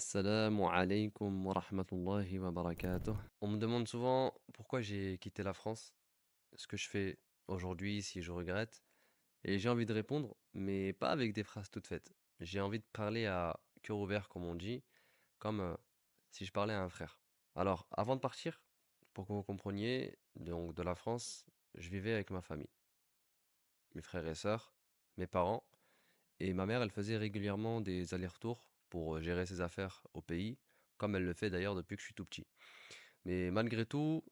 Assalamu alaikum wa rahmatullahi wa barakatuh. On me demande souvent pourquoi j'ai quitté la France, ce que je fais aujourd'hui, si je regrette. Et j'ai envie de répondre, mais pas avec des phrases toutes faites. J'ai envie de parler à cœur ouvert, comme on dit, comme si je parlais à un frère. Alors, avant de partir, pour que vous compreniez, donc de la France, je vivais avec ma famille, mes frères et sœurs, mes parents, et ma mère, elle faisait régulièrement des allers-retours pour gérer ses affaires au pays, comme elle le fait d'ailleurs depuis que je suis tout petit. Mais malgré tout,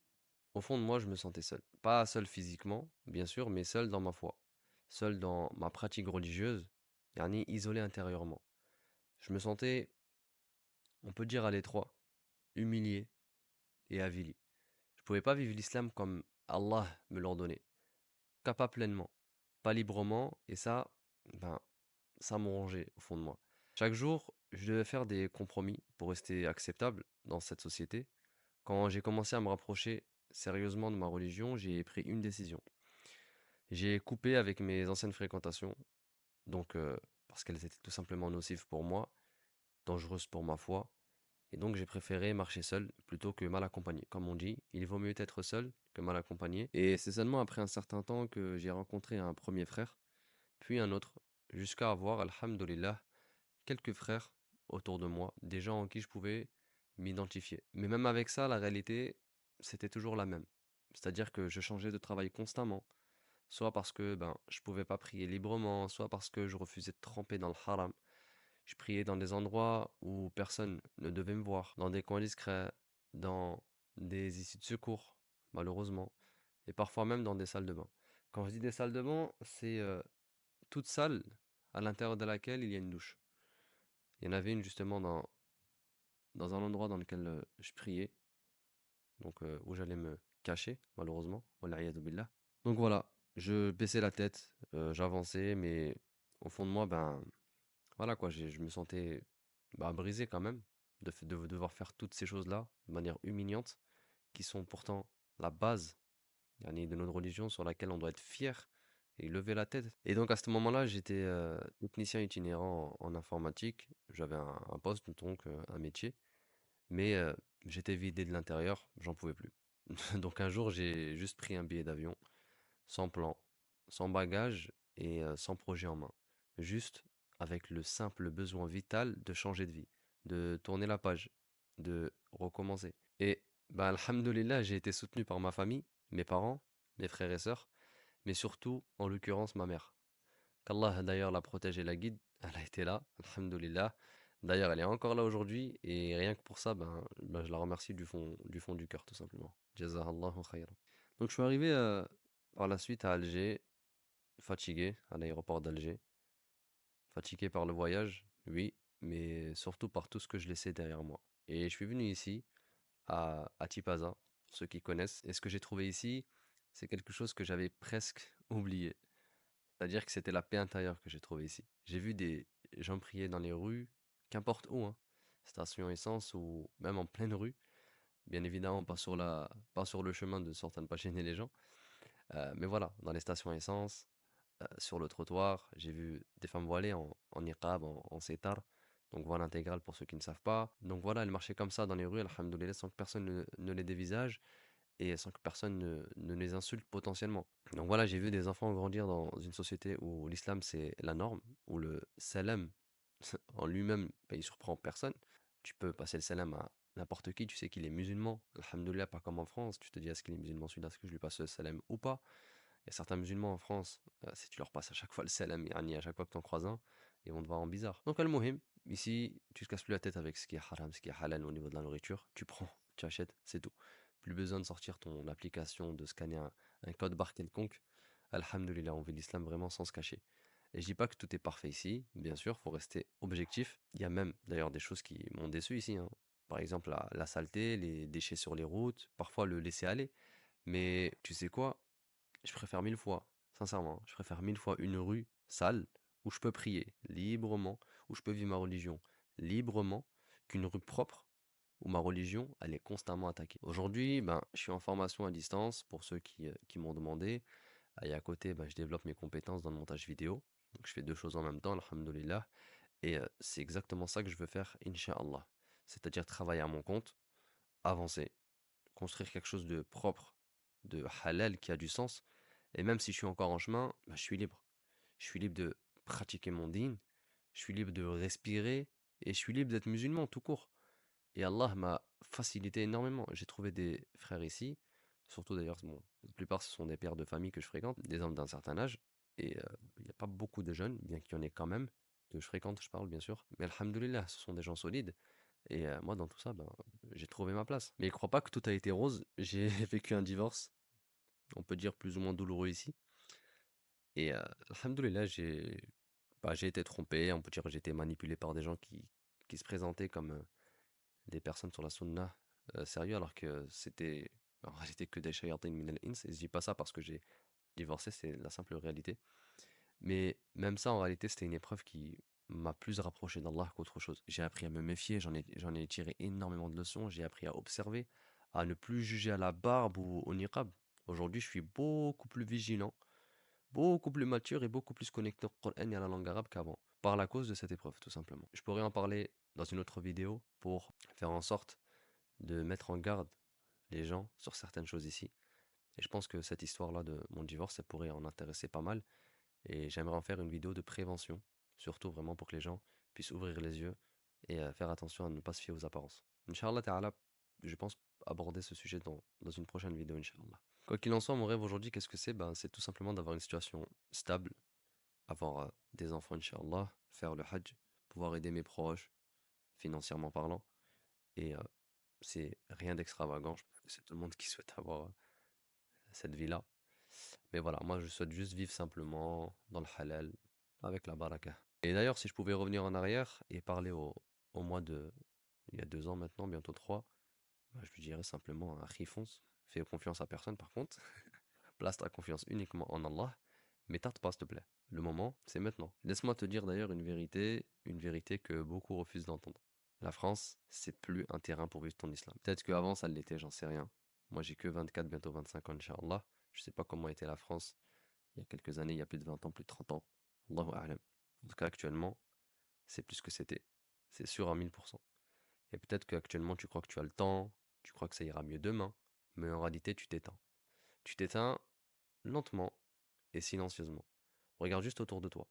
au fond de moi, je me sentais seul. Pas seul physiquement, bien sûr, mais seul dans ma foi. Seul dans ma pratique religieuse, yani isolé intérieurement. Je me sentais, on peut dire à l'étroit, humilié et avili. Je pouvais pas vivre l'islam comme Allah me l'ordonnait, pas pleinement, pas librement, et ça, ben, ça me rongeait au fond de moi. Chaque jour, je devais faire des compromis pour rester acceptable dans cette société. Quand j'ai commencé à me rapprocher sérieusement de ma religion, j'ai pris une décision. J'ai coupé avec mes anciennes fréquentations, donc parce qu'elles étaient tout simplement nocives pour moi, dangereuses pour ma foi, et donc j'ai préféré marcher seul plutôt que mal accompagné. Comme on dit, il vaut mieux être seul que mal accompagné. Et c'est seulement après un certain temps que j'ai rencontré un premier frère, puis un autre, jusqu'à avoir, alhamdulillah, quelques frères autour de moi, des gens en qui je pouvais m'identifier. Mais même avec ça, la réalité, c'était toujours la même. C'est-à-dire que je changeais de travail constamment, soit parce que ben, je pouvais pas prier librement, soit parce que je refusais de tremper dans le haram. Je priais dans des endroits où personne ne devait me voir, dans des coins discrets, dans des issues de secours, malheureusement, et parfois même dans des salles de bain. Quand je dis des salles de bain, c'est toute salle à l'intérieur de laquelle il y a une douche. Il y en avait une justement dans un endroit dans lequel je priais, donc où j'allais me cacher, malheureusement. Wallah billah. Donc voilà, je baissais la tête, j'avançais, mais au fond de moi, ben voilà quoi, je me sentais bah, brisé quand même de devoir faire toutes ces choses-là de manière humiliante, qui sont pourtant la base yani, de notre religion sur laquelle on doit être fier et lever la tête. Et donc à ce moment-là, j'étais technicien itinérant en informatique, j'avais un poste, donc un métier. Mais j'étais vidé de l'intérieur, j'en pouvais plus. Donc un jour, j'ai juste pris un billet d'avion, sans plan, sans bagage et sans projet en main. Juste avec le simple besoin vital de changer de vie, de tourner la page, de recommencer. Et bah, alhamdoulilah, j'ai été soutenu par ma famille, mes parents, mes frères et sœurs, mais surtout, en l'occurrence, ma mère. Qu'Allah d'ailleurs la protège et la guide, elle a été là, alhamdoulilah. D'ailleurs, elle est encore là aujourd'hui et rien que pour ça, ben, je la remercie du fond du cœur tout simplement. Jazakallahu khayran. Donc je suis arrivé par la suite à Alger, fatigué, à l'aéroport d'Alger. Fatigué par le voyage, oui, mais surtout par tout ce que je laissais derrière moi. Et je suis venu ici, à Tipaza, pour ceux qui connaissent. Et ce que j'ai trouvé ici, c'est quelque chose que j'avais presque oublié. C'est-à-dire que c'était la paix intérieure que j'ai trouvée ici. J'ai vu des gens prier dans les rues, qu'importe où, hein, station essence ou même en pleine rue. Bien évidemment, pas sur le chemin de sorte à ne pas gêner les gens. Mais voilà, dans les stations essence, sur le trottoir, j'ai vu des femmes voilées en niqab, en sétar. Donc voilà intégral pour ceux qui ne savent pas. Donc voilà, elles marchaient comme ça dans les rues, alhamdoulilah, sans que personne ne les dévisage et sans que personne ne les insulte potentiellement. Donc voilà, j'ai vu des enfants grandir dans une société où l'islam c'est la norme, où le salam en lui-même, bah, il surprend personne. Tu peux passer le salam à n'importe qui, tu sais qu'il est musulman. Alhamdoulilah, pas comme en France, tu te dis est-ce qu'il est musulman celui-là, est-ce que je lui passe le salam ou pas. Il y a certains musulmans en France, si tu leur passes à chaque fois le salam, yani à chaque fois que tu en croises un, ils vont te voir en bizarre. Donc al-muhim, ici, tu te casses plus la tête avec ce qui est haram, ce qui est halal au niveau de la nourriture, tu prends, tu achètes, c'est tout. Plus besoin de sortir ton application, de scanner un code barre quelconque. Alhamdulillah, on vit l'islam vraiment sans se cacher. Et je dis pas que tout est parfait ici, bien sûr, faut rester objectif. Il y a même d'ailleurs des choses qui m'ont déçu ici, hein. Par exemple, la saleté, les déchets sur les routes, parfois le laisser aller. Mais tu sais quoi? Je préfère mille fois, sincèrement, je préfère mille fois une rue sale où je peux prier librement, où je peux vivre ma religion librement, qu'une rue propre où ma religion, elle est constamment attaquée. Aujourd'hui, ben, je suis en formation à distance pour ceux qui m'ont demandé. Et à côté, ben, je développe mes compétences dans le montage vidéo. Donc je fais deux choses en même temps, alhamdoulilah. Et c'est exactement ça que je veux faire, incha'Allah. c'est-à-dire travailler à mon compte, avancer, construire quelque chose de propre, de halal qui a du sens. Et même si je suis encore en chemin, bah, je suis libre. Je suis libre de pratiquer mon dîn, je suis libre de respirer et je suis libre d'être musulman tout court. Et Allah m'a facilité énormément. J'ai trouvé des frères ici, surtout d'ailleurs, bon, la plupart ce sont des pères de famille que je fréquente, des hommes d'un certain âge. Et il n'y a pas beaucoup de jeunes, bien qu'il y en ait quand même, que je fréquente, je parle bien sûr. Mais alhamdoulilah, ce sont des gens solides. Et moi, dans tout ça, ben, j'ai trouvé ma place. Mais crois pas que tout a été rose. J'ai vécu un divorce, on peut dire plus ou moins douloureux ici. Et alhamdoulilah, j'ai été trompé, on peut dire que j'ai été manipulé par des gens qui se présentaient comme des personnes sur la sunna sérieux, alors que c'était en réalité que des shayatin min al-ins. Et je dis pas ça parce que j'ai divorcé, c'est la simple réalité. Mais même ça, en réalité, c'était une épreuve qui m'a plus rapproché d'Allah qu'autre chose. J'ai appris à me méfier, j'en ai tiré énormément de leçons, j'ai appris à observer, à ne plus juger à la barbe ou au niqab. Aujourd'hui, je suis beaucoup plus vigilant, beaucoup plus mature et beaucoup plus connecté au Coran et à la langue arabe qu'avant, par la cause de cette épreuve, tout simplement. Je pourrais en parler dans une autre vidéo pour faire en sorte de mettre en garde les gens sur certaines choses ici. Et je pense que cette histoire-là de mon divorce, ça pourrait en intéresser pas mal. Et j'aimerais en faire une vidéo de prévention, surtout vraiment pour que les gens puissent ouvrir les yeux et faire attention à ne pas se fier aux apparences. Inch'Allah ta'ala, je pense aborder ce sujet dans une prochaine vidéo, Inch'Allah. Quoi qu'il en soit, mon rêve aujourd'hui, qu'est-ce que c'est? Ben, c'est tout simplement d'avoir une situation stable, avoir des enfants, Inch'Allah, faire le hajj, pouvoir aider mes proches, financièrement parlant. Et c'est rien d'extravagant, je pense que c'est tout le monde qui souhaite avoir cette vie-là. Mais voilà, moi je souhaite juste vivre simplement dans le halal, avec la baraka. Et d'ailleurs, si je pouvais revenir en arrière et parler au mois de, il y a 2 ans maintenant, bientôt 3, bah, je lui dirais simplement, Akhi, fonce, fais confiance à personne par contre, place ta confiance uniquement en Allah, mais tarde pas s'il te plaît. Le moment, c'est maintenant. Laisse-moi te dire d'ailleurs une vérité que beaucoup refusent d'entendre. La France, c'est plus un terrain pour vivre ton islam. Peut-être qu'avant ça l'était, j'en sais rien. Moi j'ai que 24, bientôt 25 ans, Inch'Allah. Je sais pas comment était la France il y a quelques années, il y a plus de 20 ans, plus de 30 ans. Allahu a'lam. En tout cas, actuellement, c'est plus que c'était. C'est sûr à 1000%. Et peut-être qu'actuellement, tu crois que tu as le temps, tu crois que ça ira mieux demain, mais en réalité, tu t'éteins. Tu t'éteins lentement et silencieusement. Regarde juste autour de toi.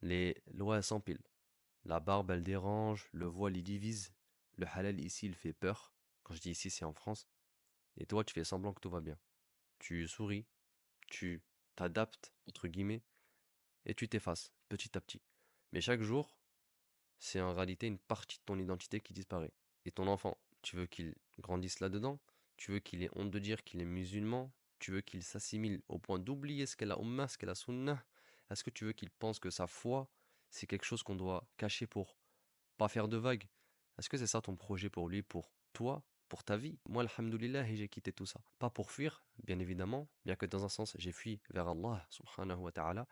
Les lois elles s'empilent. La barbe, elle dérange, le voile, il divise. Le halal, ici, il fait peur. Quand je dis ici, c'est en France. Et toi, tu fais semblant que tout va bien. Tu souris, tu t'adaptes, entre guillemets, et tu t'effaces, petit à petit. Mais chaque jour, c'est en réalité une partie de ton identité qui disparaît. Et ton enfant, tu veux qu'il grandisse là-dedans? Tu veux qu'il ait honte de dire qu'il est musulman? Tu veux qu'il s'assimile au point d'oublier ce qu'est la Ummah, ce qu'est la Sunnah? Est-ce que tu veux qu'il pense que sa foi, c'est quelque chose qu'on doit cacher pour pas faire de vagues? Est-ce que c'est ça ton projet pour lui, pour toi, pour ta vie? Moi, alhamdoulilah, j'ai quitté tout ça. Pas pour fuir, bien évidemment, bien que dans un sens, j'ai fui vers Allah, subhanahu wa ta'ala,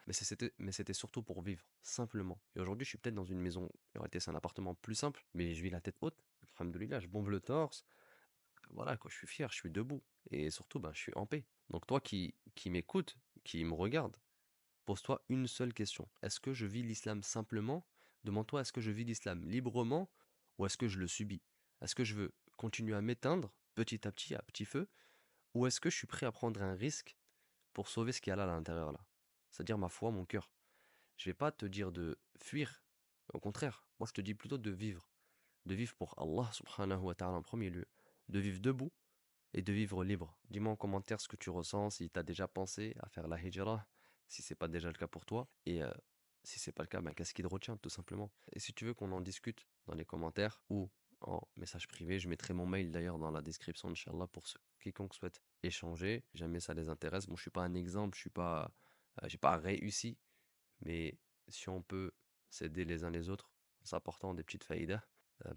mais c'était surtout pour vivre, simplement. Et aujourd'hui, je suis peut-être dans une maison, en réalité, c'est un appartement plus simple, mais je vis la tête haute, alhamdoulilah, je bombe le torse, voilà, quoi, je suis fier, je suis debout. Et surtout, ben, je suis en paix. Donc toi qui m'écoutes, qui me regarde, pose-toi une seule question. Est-ce que je vis l'islam simplement? Demande-toi, est-ce que je vis l'islam librement ou est-ce que je le subis? Est-ce que je veux continuer à m'éteindre petit à petit, à petit feu, ou est-ce que je suis prêt à prendre un risque pour sauver ce qu'il y a là à l'intérieur là? C'est-à-dire ma foi, mon cœur. Je vais pas te dire de fuir. Au contraire, moi je te dis plutôt de vivre. De vivre pour Allah subhanahu wa ta'ala en premier lieu. De vivre debout et de vivre libre. Dis-moi en commentaire ce que tu ressens, si tu as déjà pensé à faire la hijra, si c'est pas déjà le cas pour toi. Et si c'est pas le cas, ben, qu'est-ce qui te retient tout simplement? Et si tu veux qu'on en discute dans les commentaires ou en message privé, je mettrai mon mail d'ailleurs dans la description, Inch'Allah, pour ceux quiconque souhaite échanger. Jamais ça les intéresse. Bon, je suis pas un exemple, j'ai pas réussi, mais si on peut s'aider les uns les autres en s'apportant des petites faïdas,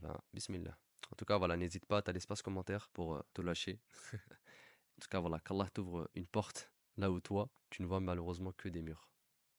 ben, bismillah. En tout cas, voilà, n'hésite pas, t'as l'espace commentaire pour te lâcher. En tout cas, voilà, qu'Allah t'ouvre une porte là où toi, tu ne vois malheureusement que des murs.